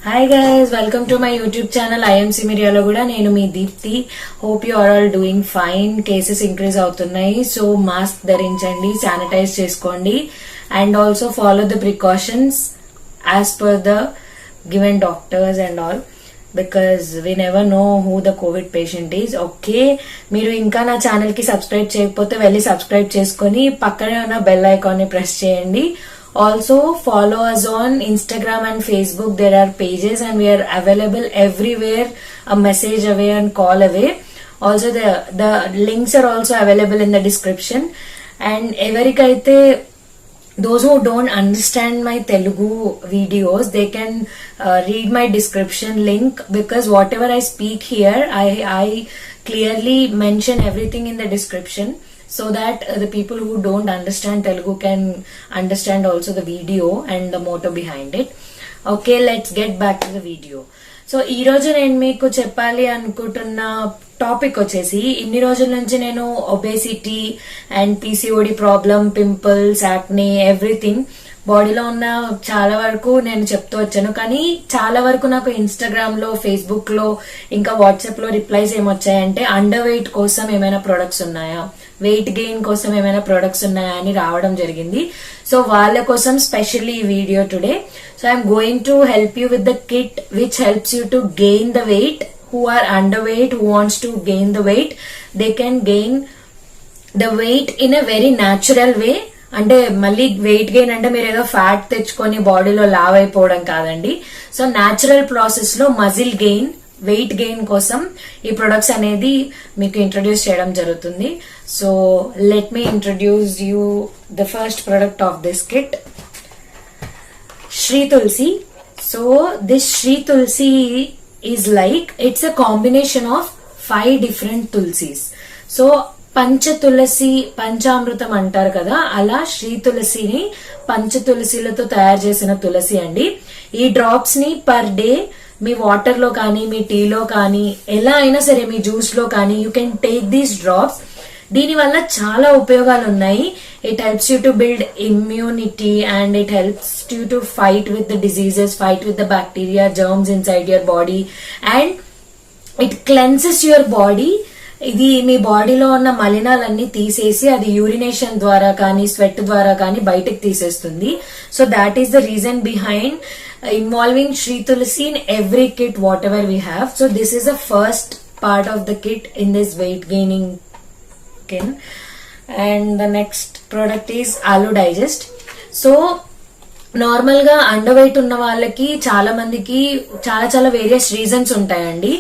Hi guys, welcome to my YouTube channel. I am Simirialo Guda. Nenu mee Deepthi. Hope you are all doing fine. Cases increase అవుతున్నాయి. So mask ధరించండి, sanitize చేసుకోండి and also follow the precautions as per the given doctors and all. Because we never know who the COVID patient is. Okay, మీరు ఇంకా నా channel కి subscribe చేయకపోతే వెళ్ళి subscribe చేసుకొని పక్కనే ఉన్న బెల్ ఐకాన్ ని ప్రెస్ చేయండి. Also follow us on Instagram and Facebook. There are pages and we are available everywhere, a message away and call away. Also the links are also available in the description. And everikaithe those who don't understand my Telugu videos, they can read my description link, because whatever I speak here, I clearly mention everything in the description, so that the people who don't understand Telugu can understand also the video and the motto behind it. Okay, let's get back to the video. So ఈ రోజు నేను మీకు చెప్పాలి అనుకుంటున్న topic వచ్చేసి, ఇన్ని రోజుల నుంచి నేను obesity and PCOD problem, pimples, acne, everything బాడీలో ఉన్న చాలా వరకు నేను చెప్తూ వచ్చాను. కానీ చాలా వరకు నాకు ఇన్స్టాగ్రామ్ లో, ఫేస్బుక్ లో, ఇంకా వాట్సాప్ లో రిప్లైస్ ఏమొచ్చాయంటే, అండర్ వెయిట్ కోసం ఏమైనా ప్రొడక్ట్స్ ఉన్నాయా, వెయిట్ గెయిన్ కోసం ఏమైనా ప్రొడక్ట్స్ ఉన్నాయా అని రావడం జరిగింది. సో వాళ్ళ కోసం స్పెషల్లీ ఈ video today. So I'm going to help you with the kit which helps you to gain the weight. Who are underweight, who wants to gain the weight, they can gain the weight in a very natural way. అంటే మళ్ళీ weight gain అంటే మీరు ఏదో fat తెచ్చుకొని బాడీలో లావ్ అయిపోవడం కాదండి. సో న్యాచురల్ ప్రాసెస్ లో మజిల్ గెయిన్, వెయిట్ గెయిన్ కోసం ఈ ప్రొడక్ట్స్ అనేది మీకు ఇంట్రడ్యూస్ చేయడం జరుగుతుంది. So let me introduce you the first product of this kit, Shri Tulsi. So this Shri Tulsi is like, it's a combination of 5 different tulsis. So పంచ తులసి, పంచామృతం అంటారు కదా, అలా శ్రీ తులసిని పంచ తులసిలతో తయారు చేసిన తులసి అండి. ఈ డ్రాప్స్ ని పర్ డే మీ వాటర్ లో కానీ, మీ టీలో కానీ, ఎలా అయినా సరే మీ జ్యూస్ లో కానీ, you can take these drops. దీని వల్ల చాలా ఉపయోగాలు ఉన్నాయి. It helps you to build immunity and it helps you to fight with the diseases, fight with the bacteria, germs inside your body, and it cleanses your body. ఇది మీ బాడీలో ఉన్న మలినాలన్నీ తీసేసి అది యూరినేషన్ ద్వారా కానీ, స్వెట్ ద్వారా కానీ బయటకు తీసేస్తుంది. So that is the reason behind involving Shri Tulasi in every kit whatever we have. So this is the first part of the kit in this weight gaining. And the next product is Alo Digest. So normal గా underweight ఉన్న వాళ్ళకి చాలా మందికి చాలా various reasons ఉంటాయండి.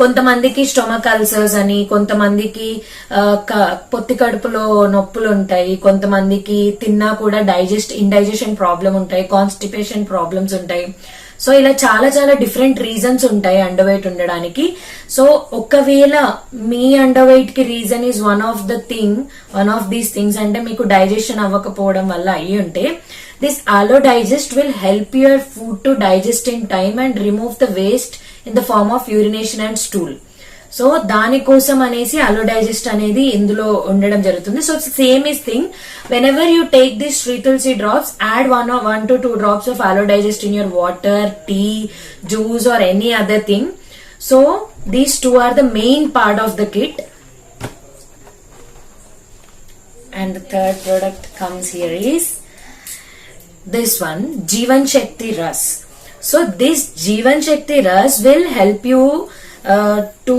కొంతమందికి stomach ulcers అని, కొంతమందికి పొత్తి కడుపులో నొప్పులు ఉంటాయి, కొంతమందికి తిన్నా కూడా ఇండైజెషన్ ప్రాబ్లం ఉంటాయి, కాన్స్టిపేషన్ ప్రాబ్లమ్స్ ఉంటాయి. సో ఇలా చాలా డిఫరెంట్ రీజన్స్ ఉంటాయి అండర్ వెయిట్ ఉండడానికి. సో ఒకవేళ మీ అండర్ వెయిట్ కి reason is one of these things, అంటే మీకు డైజెషన్ అవ్వకపోవడం వల్ల అయ్యి ఉంటే, this Alo Digest will help your food to digest in time and remove the waste in the form of urination and stool. So దానికోసం అనేసి Alo Digest అనేది ఇందులో ఉండడం జరుగుతుంది. So same is thing, whenever you take this Shri Tulsi drops, add 1 to 2 drops of Alo Digest in your water, tea, juice or any other thing. So these two are the main part of the kit. And the third product comes here is this one, Jeevan Shakti Ras. So this Jeevan Shakti Ras will help you to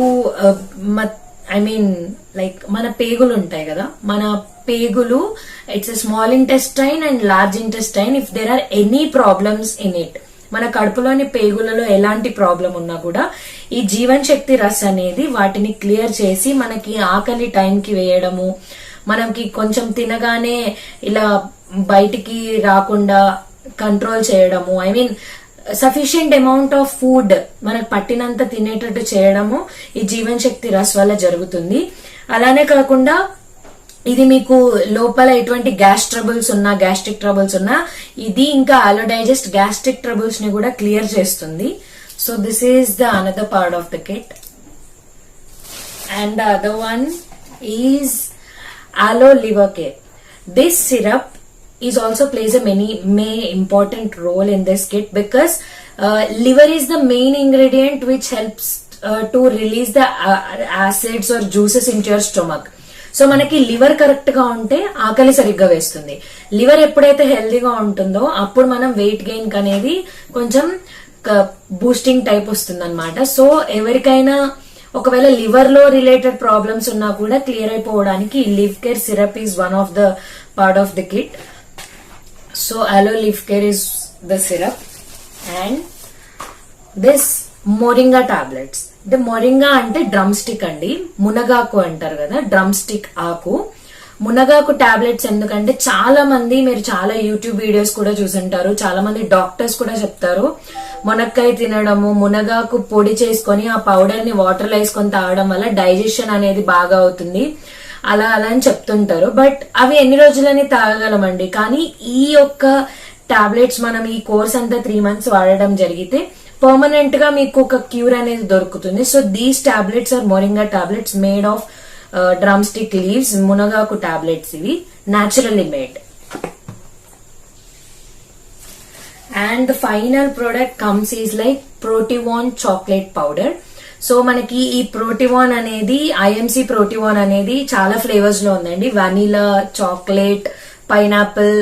మన పేగులు ఉంటాయి కదా, మన పేగులు, it's a small intestine and large intestine. If there are any problems in it, మన కడుపులోని పేగులలో ఎలాంటి problem ఉన్నా కూడా ఈ జీవన్ శక్తి రస్ అనేది వాటిని క్లియర్ చేసి మనకి ఆకలి టైంకి వేయడము, మనకి కొంచెం తినగానే ఇలా బయటికి రాకుండా కంట్రోల్ చేయడము, సఫిషియంట్ అమౌంట్ ఆఫ్ ఫుడ్ మనకు పట్టినంత తినేటట్టు చేయడము ఈ జీవన్ శక్తి రస్ వల్ల జరుగుతుంది. అలానే కాకుండా ఇది మీకు లోపల ఎటువంటి గ్యాస్ట్రిక్ ట్రబుల్స్ ఉన్నా ఇది ఇంకా Alo Digest గ్యాస్ట్రిక్ ట్రబుల్స్ ని కూడా క్లియర్ చేస్తుంది. So this is the another part of the kit. And the other one is Alo Liver Care. This syrup is also plays a main important role in this kit, because liver is the main ingredient which helps to release the acids or juices into your stomach. So మనకి liver correct గా ఉంటే ఆకలి సరిగ్గా వేస్తుంది. Liver ఎప్పుడైతే హెల్దీగా ఉంటుందో అప్పుడు మనం వెయిట్ గెయిన్ అనేది కొంచెం బూస్టింగ్ టైప్ వస్తుంది అనమాట. సో ఎవరికైనా ఒకవేళ లివర్ లో రిలేటెడ్ ప్రాబ్లమ్స్ ఉన్నా కూడా క్లియర్ అయిపోవడానికి Liv Care syrup is one of the part of the kit. So Aloe Liv Care is the syrup and this moringa tablets. అంటే మొరింగా అంటే డ్రమ్ స్టిక్ అండి, మునగాకు అంటారు కదా, డ్రమ్ స్టిక్ ఆకు. మునగాకు టాబ్లెట్స్ ఎందుకంటే చాలా మంది, మీరు చాలా యూట్యూబ్ వీడియోస్ కూడా చూసుంటారు, చాలా మంది డాక్టర్స్ కూడా చెప్తారు మునక్కాయ తినడము, మునగాకు పొడి చేసుకొని ఆ పౌడర్ ని వాటర్ లో వేసుకొని తాగడం వల్ల డైజెషన్ అనేది బాగా అవుతుంది, అలా అని చెప్తుంటారు. బట్ అవి ఎన్ని రోజులని తాగగలమండి. కానీ ఈ యొక్క టాబ్లెట్స్ మనం ఈ కోర్స్ అంతా 3 months వాడడం జరిగితే పర్మనెంట్ గా మీకు ఒక క్యూర్ అనేది దొరుకుతుంది. So these tablets are moringa tablets made of drumstick leaves, మునగాకు టాబ్లెట్స్, ఇవి naturally made. And the final product comes is like Protivan chocolate powder. So మనకి ఈ ప్రోటివాన్ అనేది, ఐఎంసీ ప్రోటివాన్ అనేది చాలా ఫ్లేవర్స్ లో ఉందండి. Vanilla, chocolate, pineapple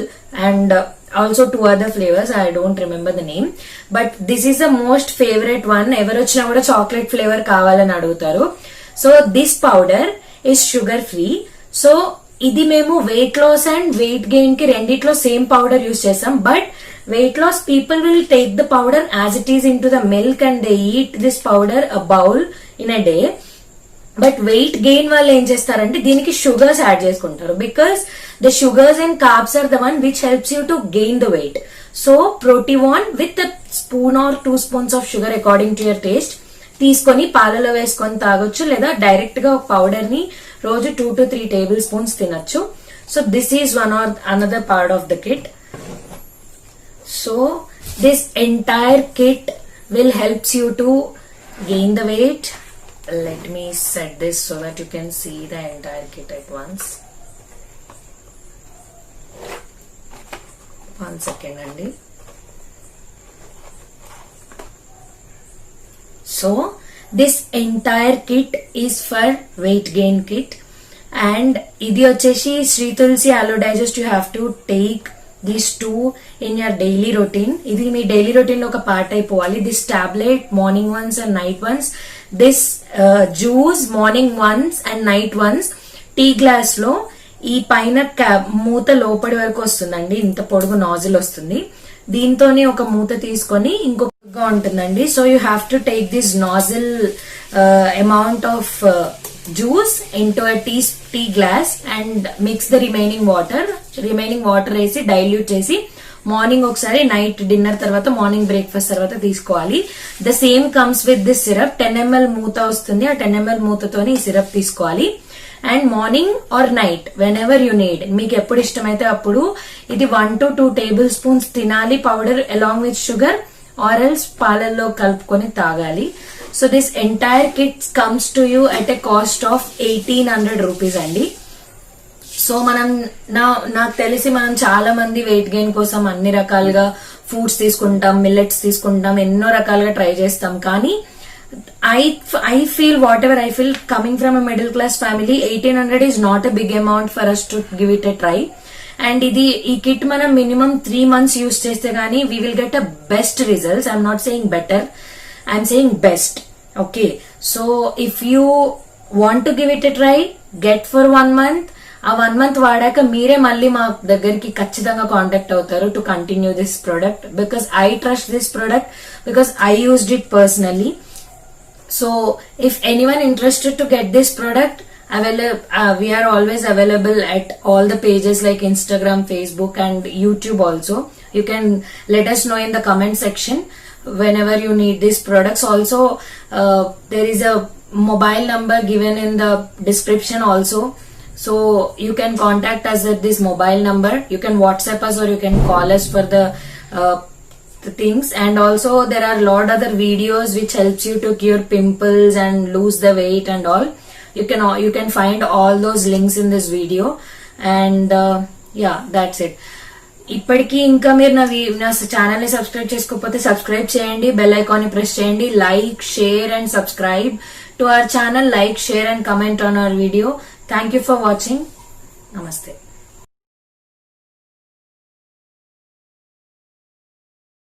and also 2 other flavors. I don't remember the name, but this is the most favorite one. ఎవరు వచ్చినా కూడా చాక్లెట్ ఫ్లేవర్ కావాలని అడుగుతారు. So this powder is sugar free. So ఇది మేము weight loss and weight gain కి రెండిట్లో same powder use చేస్తాం. But weight loss people will take the powder as it is into the milk and they eat this powder a bowl in a day. But weight gain వాళ్ళు ఏం చేస్తారంటే దీనికి sugars add చేసుకుంటారు, because the sugars and carbs are the one which helps you to gain the weight. So Protivon with a spoon or 2 spoons of sugar according to your taste తీసుకొని పాలలో వేసుకొని తాగొచ్చు, లేదా డైరెక్ట్ గా ఒక powder ని రోజు 2 to 3 tablespoons తినొచ్చు. So this is one or another part of the kit. So this entire kit will helps you to gain the weight. Let me set this so that you can see the entire kit at once. 1 second అండి. So this entire kit is for weight gain kit. And ఇది వచ్చేసి Shri Tulasi Alo Digest. You have to take these 2 in your daily routine. ఇది మీ daily routine లో ఒక part అయిపోవాలి. This tablet morning once and night once, this juice morning once and night once. Tea glass లో ఈ పైన మూత లోపడి వరకు వస్తుందండి, ఇంత పొడుగు నాజిల్ వస్తుంది. దీంతోనే ఒక మూత తీసుకొని ఇంకొకగా ఉంటుందండి. So you have to take this nozzle amount of juice into a tea glass and mix the remaining water వేసి డైల్యూట్ చేసి మార్నింగ్ ఒకసారి, నైట్ డిన్నర్ తర్వాత, మార్నింగ్ బ్రేక్ఫాస్ట్ తర్వాత తీసుకోవాలి. The same comes with this syrup. 10 ml మూత వస్తుంది, ఆ 10 ml మూతతోనే ఈ సిరప్ తీసుకోవాలి. And morning or night when ever you need, మీకు ఎప్పుడు ఇష్టమైతే అప్పుడు ఇది 1 to 2 tablespoons తినాలి powder along with sugar, or else పాలల్లో కలుపుకొని తాగాలి. So this entire kit comes to you at a cost of 1800 rupees అండి. సో మనం నాకు తెలిసి మనం చాలా మంది వెయిట్ గెయిన్ కోసం అన్ని రకాలుగా ఫుడ్స్ తీసుకుంటాం, మిల్లెట్స్ తీసుకుంటాం, ఎన్నో రకాలుగా ట్రై చేస్తాం. కానీ I feel whatever I feel coming from a middle class family, 1800 is not a big amount for us to give it a try. And ఈ కిట్ మనం మినిమం 3 months యూజ్ చేస్తే గానీ we will get a best results. I'm not saying better, I'm saying best. Okay, so if you want to give it a try, get for 1 month. ఆ 1 month వాడాక మీరే మళ్ళీ మా దగ్గరికి ఖచ్చితంగా contact అవుతారు to continue this product, because I trust this product, because I used it personally. So if anyone interested to get this product, we are always available at all the pages like Instagram, Facebook and YouTube also. You can let us know in the comment section whenever you need these products. Also there is a mobile number given in the description also, so you can contact us at this mobile number. You can WhatsApp us or you can call us for the things. And also there are lot other videos which helps you to cure pimples and lose the weight and all. You can find all those links in this video. And yeah, that's it. ఇప్పటికీ ఇంకా మీరు నా channel ని subscribe చేసుకోకపోతే subscribe చేయండి, bell icon ని press చేయండి. Like, share and subscribe to our channel. Like, share and comment on hour video. Thank you for watching. నమస్తే.